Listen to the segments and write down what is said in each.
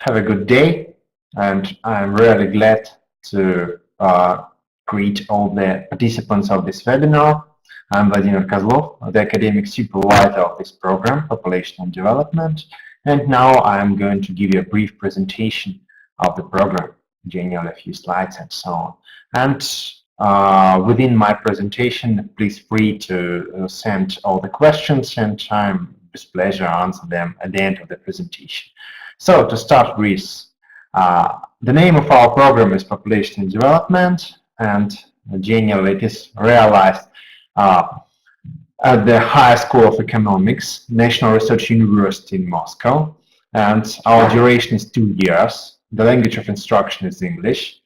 Have a good day, and I'm really glad to greet all the participants of this webinar. I'm Vladimir Kozlov, the academic supervisor of this program, Population and Development, and now I'm going to give you a brief presentation of the program, generally a few slides and so on. And within my presentation, please free to send all the questions, and I'm with pleasure answer them at the end of the presentation. So to start with, the name of our program is Population and Development, and generally it is realized at the High School of Economics, National Research University in Moscow, and our duration is 2 years. The language of instruction is English,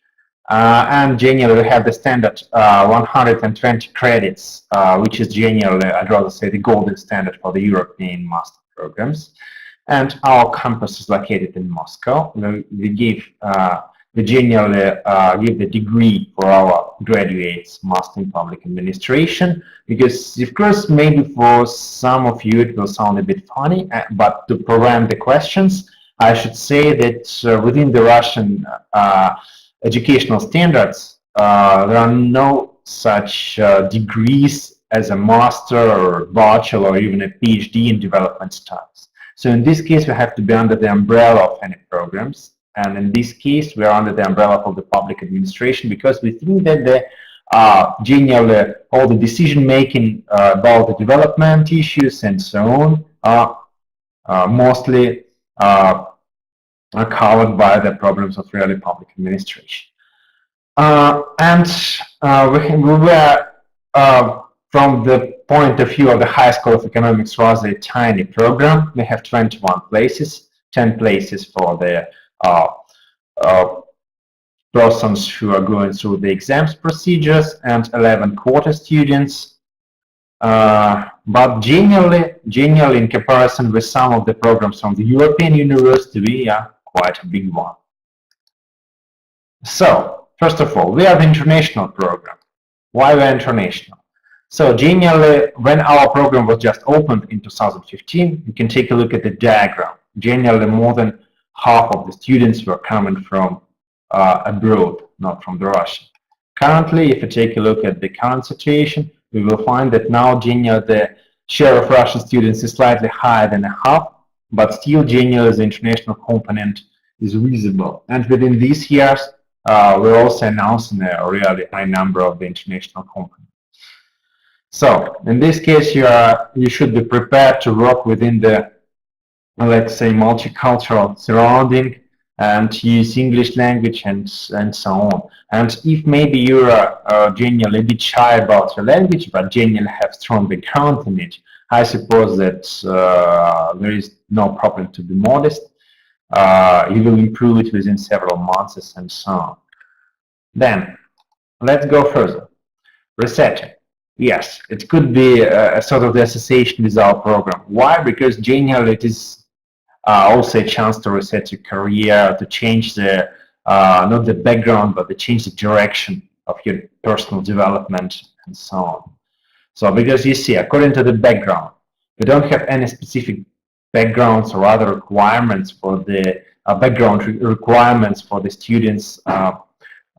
and generally we have the standard 120 credits, which is generally, I'd rather say, the golden standard for the European master programs. And our campus is located in Moscow. We generally give the degree for our graduates, Master in Public Administration, because of course maybe for some of you it will sound a bit funny, but to prevent the questions, I should say that within the Russian educational standards, there are no such degrees as a master or bachelor or even a PhD in development studies. So in this case, we have to be under the umbrella of any programs. And in this case, we are under the umbrella of the public administration, because we think that generally all the decision-making about the development issues and so on are mostly are covered by the problems of really public administration. We were from the point of view of the High School of Economics, rather a tiny program. We have 21 places, 10 places for the persons who are going through the exams procedures, and 11 quarter students. But generally, in comparison with some of the programs from the European University, we are quite a big one. So, first of all, we have the international program. Why we're international? So generally, when our program was just opened in 2015, you can take a look at the diagram. Generally, more than half of the students were coming from abroad, not from the Russia. Currently, if you take a look at the current situation, we will find that now generally the share of Russian students is slightly higher than a half, but still generally the international component is visible. And within these years, we're also announcing a really high number of the international component. So in this case, you should be prepared to work within the, let's say, multicultural surrounding and use English language and so on. And if maybe you are generally a bit shy about your language, but generally have strong background in it, I suppose that there is no problem to be modest. You will improve it within several months and so on. Then let's go further. Resetting. Yes, it could be a sort of the association with our program. Why? Because generally it is also a chance to reset your career, to change the, not the background, but to change the direction of your personal development and so on. So because you see, according to the background, we don't have any specific backgrounds or other requirements for the requirements for the students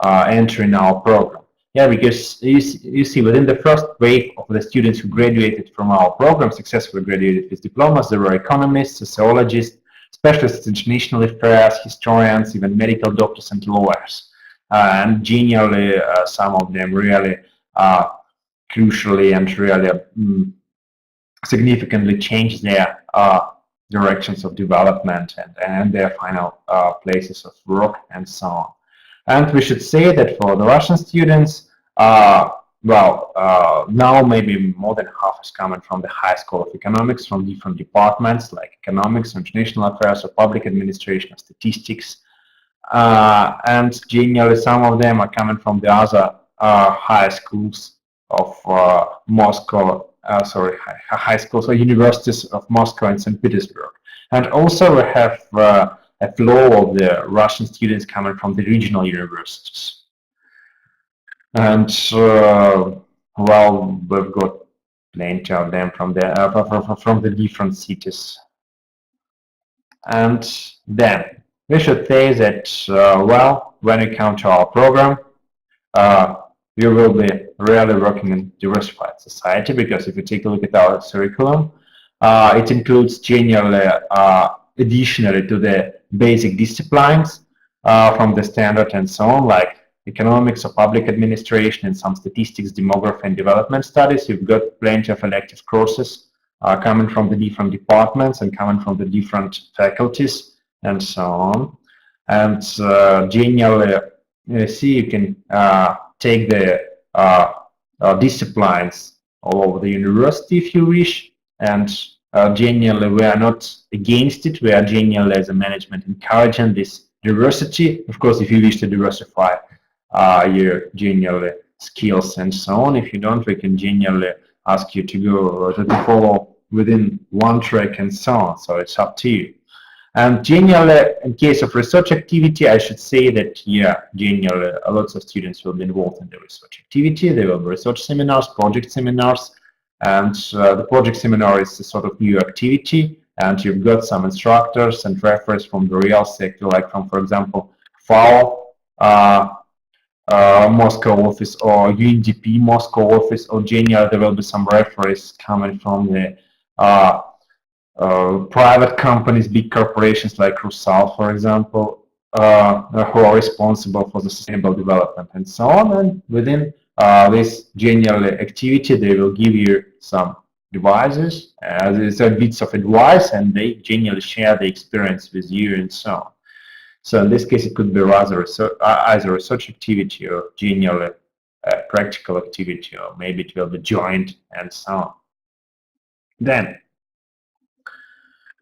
entering our program. Yeah, because you see, within the first wave of the students who graduated from our program, successfully graduated with diplomas, there were economists, sociologists, specialists in international affairs, historians, even medical doctors and lawyers. And generally, some of them really crucially and really significantly changed their directions of development and their final places of work and so on. And we should say that for the Russian students, now maybe more than half is coming from the High School of Economics, from different departments like economics, international affairs, or public administration, or statistics. And generally, some of them are coming from the other high schools of Moscow, high schools or universities of Moscow and St. Petersburg. And also we have a flow of the Russian students coming from the regional universities. And well, we've got plenty of them from the different cities. And then we should say that, well, when you come to our program, we will be really working in diversified society, because if you take a look at our curriculum, it includes generally additionally to the basic disciplines from the standard and so on, like economics or public administration and some statistics, demography and development studies. You've got plenty of elective courses coming from the different departments and coming from the different faculties and so on. And generally, you see, you can take the disciplines all over the university if you wish, and generally we are not against it. We are generally, as a management, encouraging this diversity. Of course, if you wish to diversify your generally skills and so on. If you don't, we can generally ask you to go to follow within one track and so on. So it's up to you. And generally, in case of research activity, I should say that, yeah, generally, lots of students will be involved in the research activity. There will be research seminars, project seminars, and the project seminar is a sort of new activity, and you've got some instructors and referees from the real sector, like from, for example, FAO, Moscow office, or UNDP Moscow office, or generally there will be some referees coming from the private companies, big corporations like Rusal, for example, who are responsible for the sustainable development and so on. And within this general activity, they will give you some devices, as bits of advice, and they generally share the experience with you and so on. So in this case, it could be rather either research activity or generally practical activity, or maybe it will be joint and so on. Then,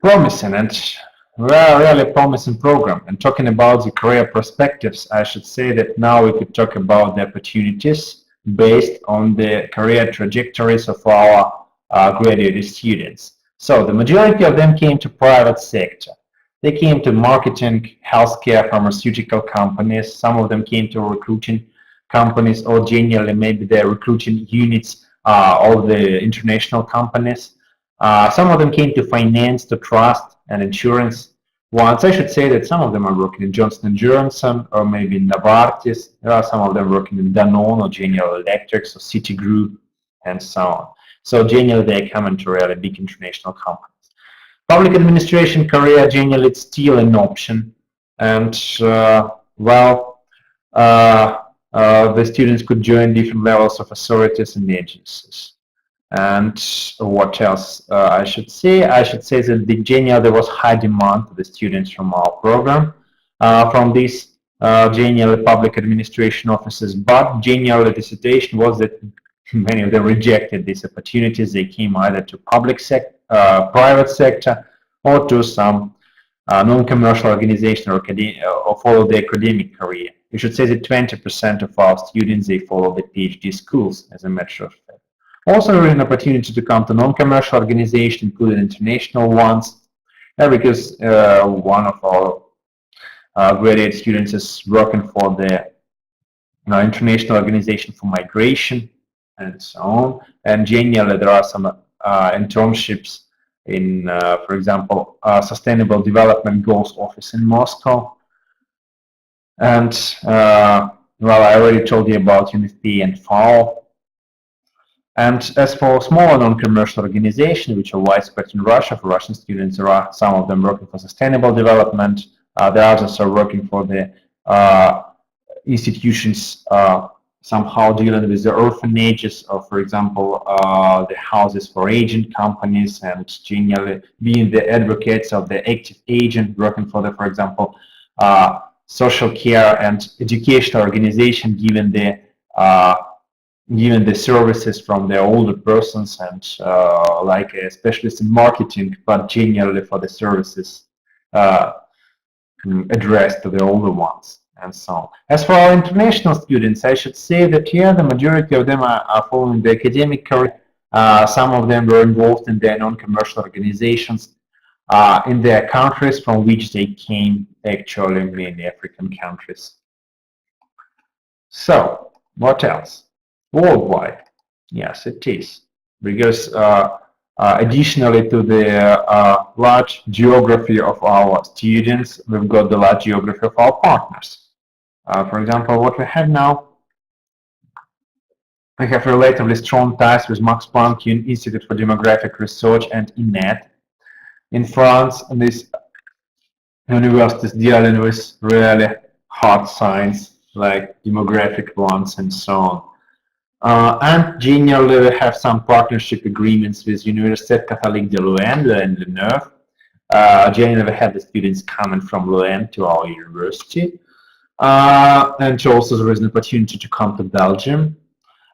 promising and really promising program. And talking about the career perspectives, I should say that now we could talk about the opportunities based on the career trajectories of our graduate students. So the majority of them came to private sector. They came to marketing, healthcare, pharmaceutical companies. Some of them came to recruiting companies, or generally maybe the recruiting units of the international companies. Some of them came to finance, to trust and insurance. Once I should say that some of them are working in Johnson & Johnson, or maybe in Novartis. There are some of them working in Danone or General Electric or Citigroup and so on. So generally they come into really big international companies. Public administration career, generally it's still an option, and well, the students could join different levels of authorities and agencies. And what else I should say? I should say that there was high demand for the students from our program, from these generally public administration offices, but generally the situation was that many of them rejected these opportunities. They came either to private sector, or to some non-commercial organization, or follow the academic career. We should say that 20% of our students, they follow the PhD schools, as a matter of fact. Also, there is an opportunity to come to non-commercial organizations, including international ones, because one of our graduate students is working for the International Organization for Migration and so on. And generally, there are some internships in, for example, Sustainable Development Goals Office in Moscow. And, well, I already told you about UNFPA and FAO. And as for smaller non-commercial organizations, which are widespread in Russia, for Russian students, there are some of them working for sustainable development. The others are working for the institutions somehow dealing with the orphanages, or, for example, the houses for agent companies, and generally being the advocates of the active agent, working for the, for example, social care and educational organization, given the services from the older persons, and like a specialist in marketing, but generally for the services addressed to the older ones. And so on. As for our international students, I should say that, yeah, the majority of them are following the academic career. Some of them were involved in their non-commercial organizations in their countries from which they came, actually mainly African countries. So, what else? Worldwide. Yes, it is. Because Additionally to the large geography of our students, we've got the large geography of our partners. For example, what we have now, we have relatively strong ties with Max Planck Institute for Demographic Research and INET. In France, these universities dealing with really hard science like demographic ones and so on. And generally, we have some partnership agreements with Université Catholique de Leuven. Generally, we have the students coming from Leuven to our university. And also there is an opportunity to come to Belgium.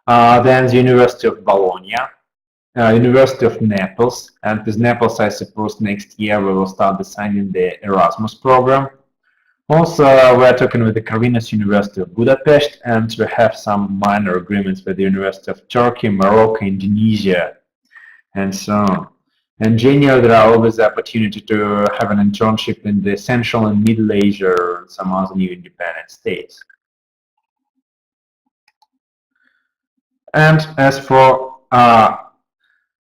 Then the University of Bologna, University of Naples, and with Naples, I suppose next year we will start designing the Erasmus program. Also, we're talking with the Corvinus University of Budapest, and we have some minor agreements with the University of Turkey, Morocco, Indonesia, and so on. And generally, there are always the opportunity to have an internship in the Central and Middle Asia or some other new independent states. And as for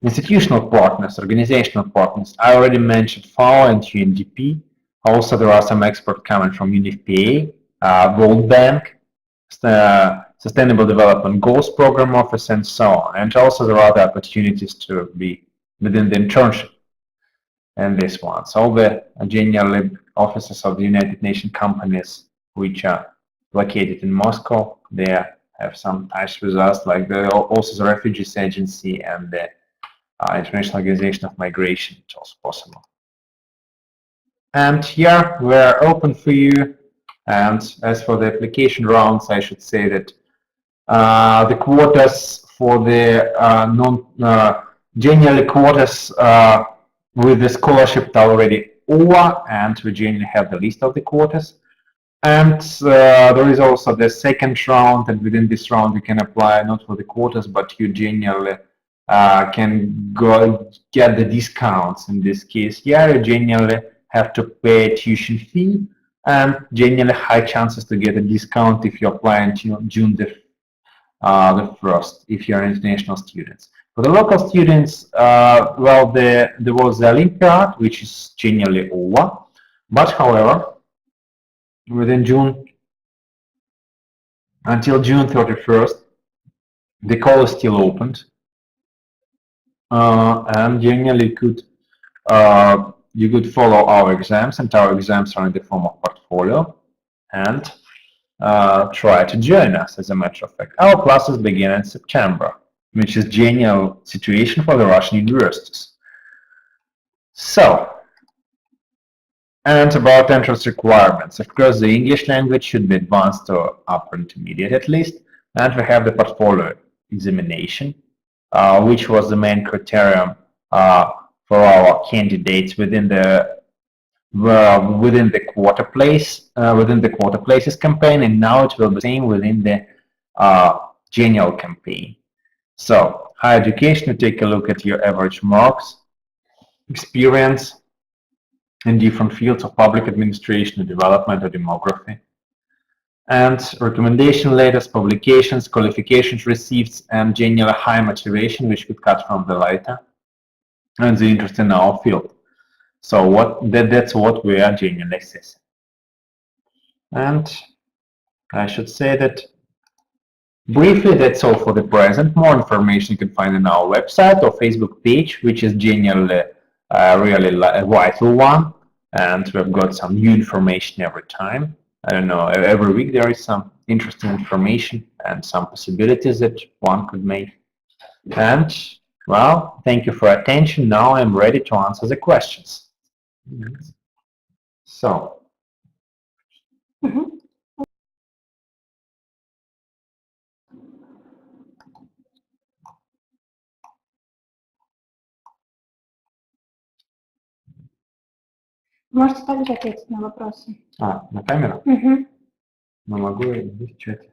institutional partners, organizational partners, I already mentioned FAO and UNDP. Also, there are some experts coming from UNFPA, World Bank, Sustainable Development Goals Program Office, and so on. And also, there are other opportunities to be within the internship and this one. So all the generally offices of the United Nations companies which are located in Moscow, they have some ties with us, like also the Refugees Agency and the International Organization of Migration, which is also possible. And here we're open for you. And as for the application rounds, I should say that the quotas for the generally quotas with the scholarship are already over, and we generally have the list of the quotas. And there is also the second round, and within this round you can apply not for the quotas, but you generally can go get the discounts. In this case, here you generally have to pay a tuition fee, and generally high chances to get a discount if you apply until June the 1st, if you're international students. For the local students, well, there was the Olympiad, which is generally over, but however, within June, until June 31st, the call is still opened, and generally you could follow our exams, and our exams are in the form of portfolio, and try to join us. As a matter of fact, our classes begin in September, which is general situation for the Russian universities. So, and about entrance requirements. Of course, the English language should be advanced or upper intermediate at least, and we have the portfolio examination, which was the main criterion for our candidates within the quarter places campaign, and now it will be the same within the general campaign. So, higher education, you take a look at your average marks, experience in different fields of public administration, or development, or demography, and recommendation letters, publications, qualifications received, and general high motivation, which could cut from the later, and the interest in our field. So that's what we are generally assessing. And I should say that briefly, that's all for the present. More information you can find on our website or Facebook page, which is generally really a vital one. And we've got some new information every time. I don't know, every week there is some interesting information and some possibilities that one could make. And, well, thank you for attention. Now I'm ready to answer the questions. So. Можете также ответить на вопросы. На камеру? Угу. Но могу и в чате.